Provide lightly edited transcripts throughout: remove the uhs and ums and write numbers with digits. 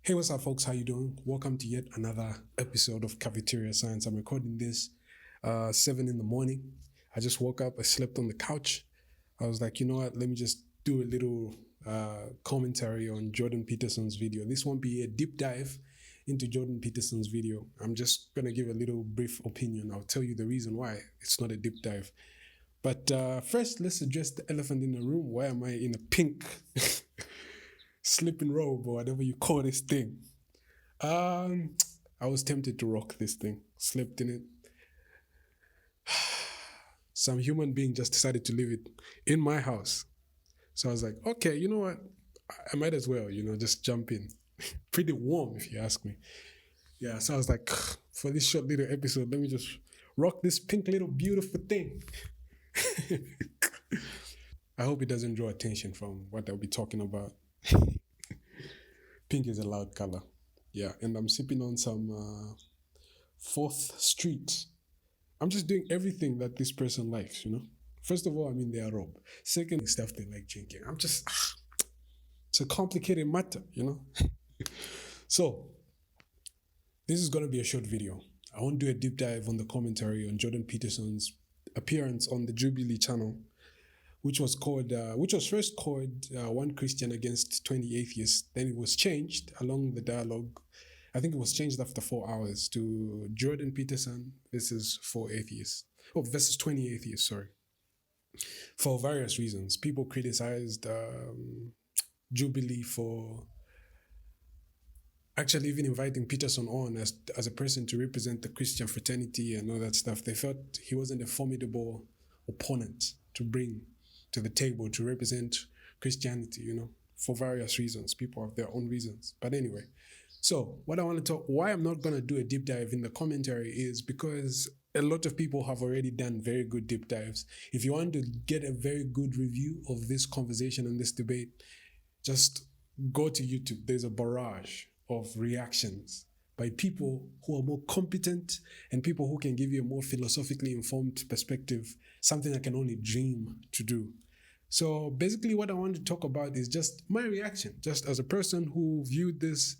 Hey, what's up, folks? How you doing? Welcome to yet another episode of Cafeteria Science. I'm recording this 7 in the morning. I just woke up. I slept on the couch. I was like, you know what? Let me just do a little commentary on Jordan Peterson's video. This won't be a deep dive into Jordan Peterson's video. I'm just gonna give a little brief opinion. I'll tell you the reason why it's not a deep dive. But first, let's address the elephant in the room. Why am I in a pink sleeping robe or whatever you call this thing? I was tempted to rock this thing, slept in it. Some human being just decided to leave it in my house. So I was like, okay, you know what? I might as well, just jump in. Pretty warm, if you ask me. Yeah, so I was like, for this short little episode, let me just rock this pink little beautiful thing. I hope it doesn't draw attention from what I'll be talking about. Pink is a loud color. Yeah, and I'm sipping on some 4th Street. I'm just doing everything that this person likes, First of all, I'm in their Robe. Second, stuff they like drinking. It's a complicated matter, So, this is going to be a short video. I won't do a deep dive on the commentary on Jordan Peterson's appearance on the Jubilee channel, which was first called One Christian Against 20 Atheists. Then it was changed along the dialogue. I think it was changed after 4 hours to Jordan Peterson versus 20 atheists, sorry. For various reasons. People criticized Jubilee for actually even inviting Peterson on as a person to represent the Christian fraternity and all that stuff. They felt he wasn't a formidable opponent to bring to the table to represent Christianity, for various reasons. People have their own reasons. But anyway, so what I want to why I'm not going to do a deep dive in the commentary is because a lot of people have already done very good deep dives. If you want to get a very good review of this conversation and this debate, just go to YouTube. There's a barrage of reactions by people who are more competent and people who can give you a more philosophically informed perspective, something I can only dream to do. So basically what I want to talk about is just my reaction, just as a person who viewed this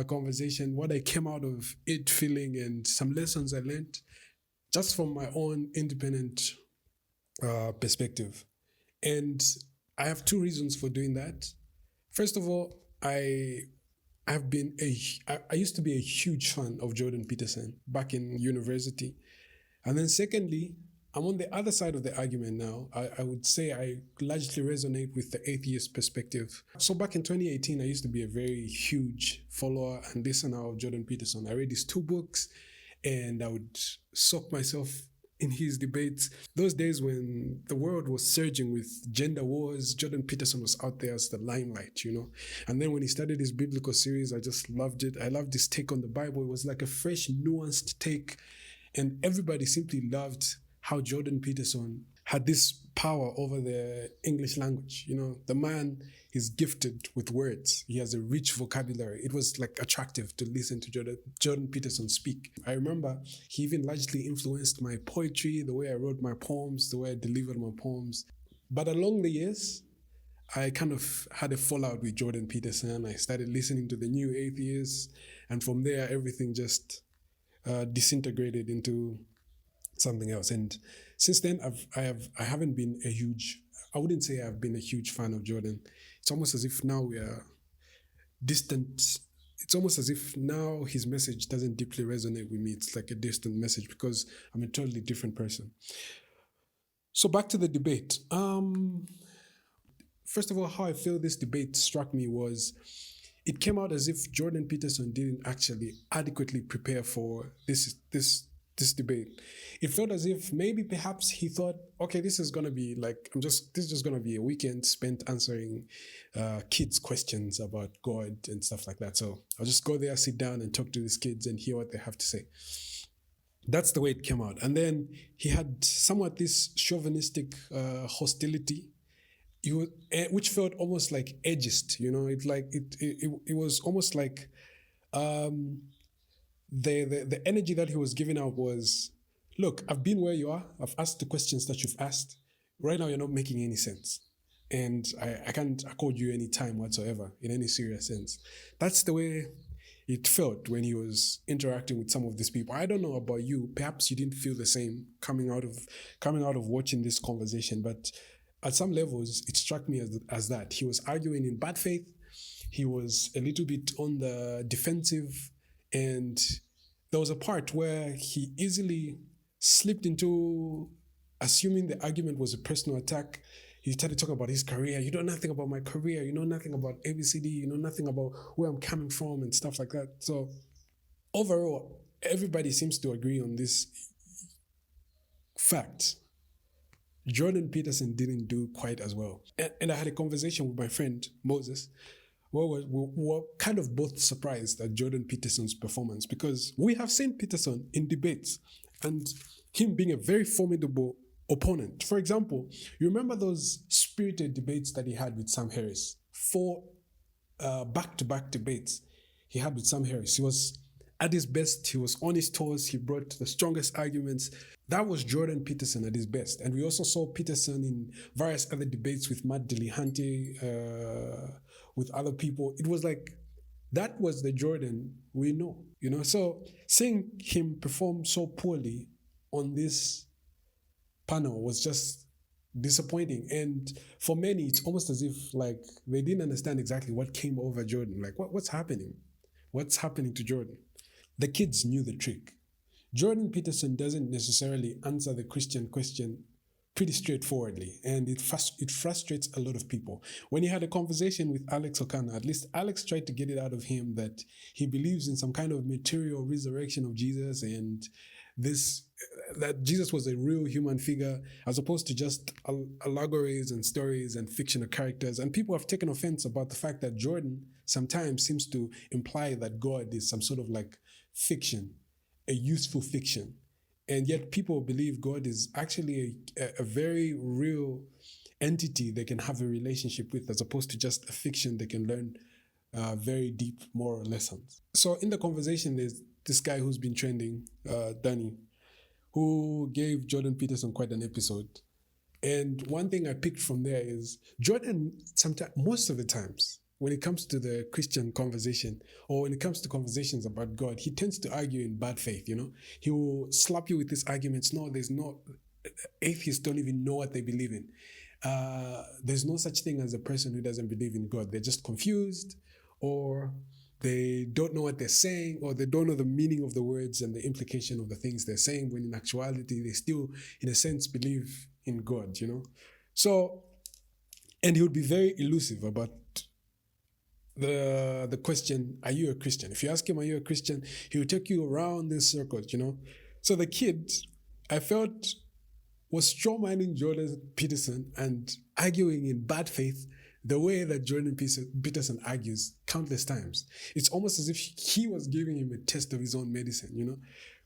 conversation, what I came out of it feeling and some lessons I learned just from my own independent perspective. And I have 2 reasons for doing that. First of all, I used to be a huge fan of Jordan Peterson back in university. And then secondly, I'm on the other side of the argument now. I would say I largely resonate with the atheist perspective. So back in 2018, I used to be a very huge follower and listener of Jordan Peterson. I read his 2 books and I would soak myself in his debates. Those days when the world was surging with gender wars, Jordan Peterson was out there as the limelight, And then when he started his biblical series, I just loved it. I loved his take on the Bible. It was like a fresh, nuanced take. And everybody simply loved how Jordan Peterson had this power over the English language. The man is gifted with words. He has a rich vocabulary. It was like attractive to listen to Jordan Peterson speak. I remember he even largely influenced my poetry, the way I wrote my poems, the way I delivered my poems. But along the years, I kind of had a fallout with Jordan Peterson. I started listening to the New Atheists, and from there, everything just disintegrated into something else. And since then, I haven't been I wouldn't say I've been a huge fan of Jordan. It's almost as if now we are distant. It's almost as if now his message doesn't deeply resonate with me. It's like a distant message because I'm a totally different person. So back to the debate. First of all, how I feel this debate struck me was it came out as if Jordan Peterson didn't actually adequately prepare for this debate. It felt as if maybe perhaps he thought, okay, this is gonna be like this is just gonna be a weekend spent answering kids' questions about God and stuff like that. So I'll just go there, sit down and talk to these kids and hear what they have to say. That's the way it came out. And then he had somewhat this chauvinistic hostility, which felt almost like ageist. It was almost like the energy that he was giving out was, look, I've been where you are. I've asked the questions that you've asked. Right now, you're not making any sense. and I can't accord you any time whatsoever in any serious sense. That's the way it felt when he was interacting with some of these people. I don't know about you. Perhaps you didn't feel the same coming out of watching this conversation, but at some levels, it struck me as that he was arguing in bad faith. He was a little bit on the defensive, and there was a part where he easily slipped into assuming the argument was a personal attack. He started talking about his career. You know nothing about my career. You know nothing about ABCD. You know nothing about where I'm coming from and stuff like that. So overall, everybody seems to agree on this fact. Jordan Peterson didn't do quite as well. And I had a conversation with my friend, Moses, where we were kind of both surprised at Jordan Peterson's performance, because we have seen Peterson in debates and him being a very formidable opponent. For example, you remember those spirited debates that he had with Sam Harris? 4 back-to-back debates he had with Sam Harris. He was at his best. He was on his toes. He brought the strongest arguments. That was Jordan Peterson at his best. And we also saw Peterson in various other debates with Matt Dillahunty, with other people. It was like, that was the Jordan we know, you know? So seeing him perform so poorly on this panel was just disappointing. And for many, it's almost as if like they didn't understand exactly what came over Jordan. Like, what's happening? What's happening to Jordan? The kids knew the trick. Jordan Peterson doesn't necessarily answer the Christian question pretty straightforwardly, and it frustrates a lot of people. When he had a conversation with Alex O'Connor, at least Alex tried to get it out of him that he believes in some kind of material resurrection of Jesus, and that Jesus was a real human figure as opposed to just allegories and stories and fictional characters. And people have taken offense about the fact that Jordan sometimes seems to imply that God is some sort of like fiction, a useful fiction. And yet people believe God is actually a very real entity they can have a relationship with, as opposed to just a fiction they can learn very deep moral lessons. So in the conversation, there's this guy who's been trending, Danny, who gave Jordan Peterson quite an episode. And one thing I picked from there is Jordan, most of the times, when it comes to the Christian conversation, or when it comes to conversations about God, he tends to argue in bad faith, you know? He will slap you with these arguments. No, there's no, atheists don't even know what they believe in. There's no such thing as a person who doesn't believe in God. They're just confused, or they don't know what they're saying, or they don't know the meaning of the words and the implication of the things they're saying, when in actuality, they still, in a sense, believe in God, you know? So, and he would be very elusive about the question, are you a Christian? If you ask him, are you a Christian? He will take you around this circuit, you know? So the kid, I felt, was strawmanning Jordan Peterson and arguing in bad faith the way that Jordan Peterson argues countless times. It's almost as if he was giving him a test of his own medicine, you know?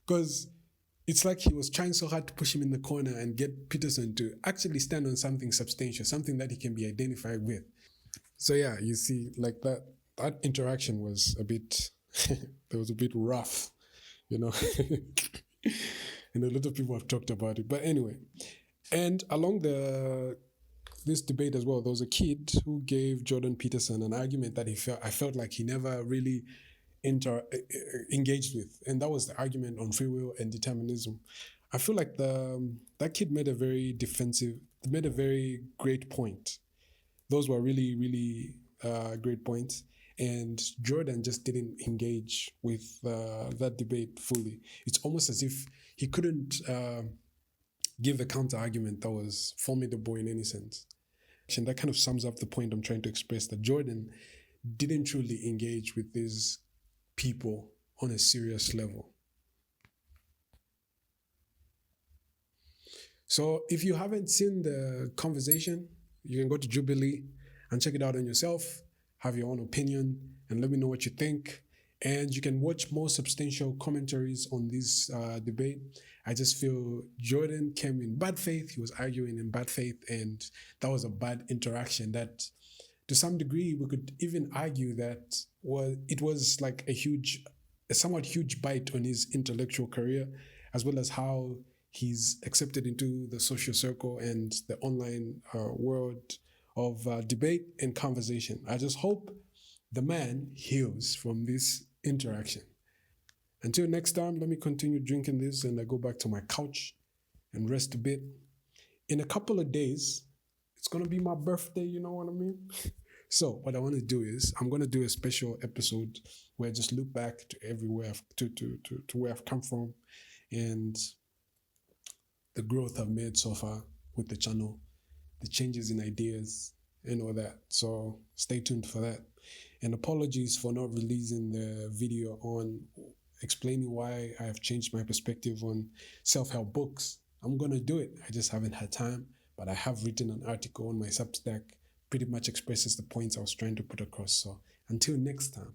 Because it's like he was trying so hard to push him in the corner and get Peterson to actually stand on something substantial, something that he can be identified with. So yeah, you see, like that interaction was a bit, it was a bit rough, you know? And a lot of people have talked about it. But anyway, and along this debate as well, there was a kid who gave Jordan Peterson an argument that I felt like he never really engaged with, and that was the argument on free will and determinism. I feel like that kid made a very great point. Those were really, really great points, and Jordan just didn't engage with that debate fully. It's almost as if he couldn't give a counter argument that was formidable in any sense. And that kind of sums up the point I'm trying to express, that Jordan didn't truly engage with these people on a serious level. So if you haven't seen the conversation, you can go to Jubilee and check it out on yourself, have your own opinion, and let me know what you think. And you can watch more substantial commentaries on this debate. I just feel Jordan came in bad faith. He was arguing in bad faith, and that was a bad interaction that, to some degree, we could even argue that it was like a somewhat huge bite on his intellectual career, as well as how he's accepted into the social circle and the online world of debate and conversation. I just hope the man heals from this interaction. Until next time, let me continue drinking this and I go back to my couch and rest a bit. In a couple of days, it's going to be my birthday, you know what I mean? So what I want to do is I'm going to do a special episode where I just look back to everywhere to where I've come from and the growth I've made so far with the channel, the changes in ideas and all that. So stay tuned for that. And apologies for not releasing the video on explaining why I have changed my perspective on self-help books. I'm going to do it. I just haven't had time, but I have written an article on my Substack, pretty much expresses the points I was trying to put across. So until next time.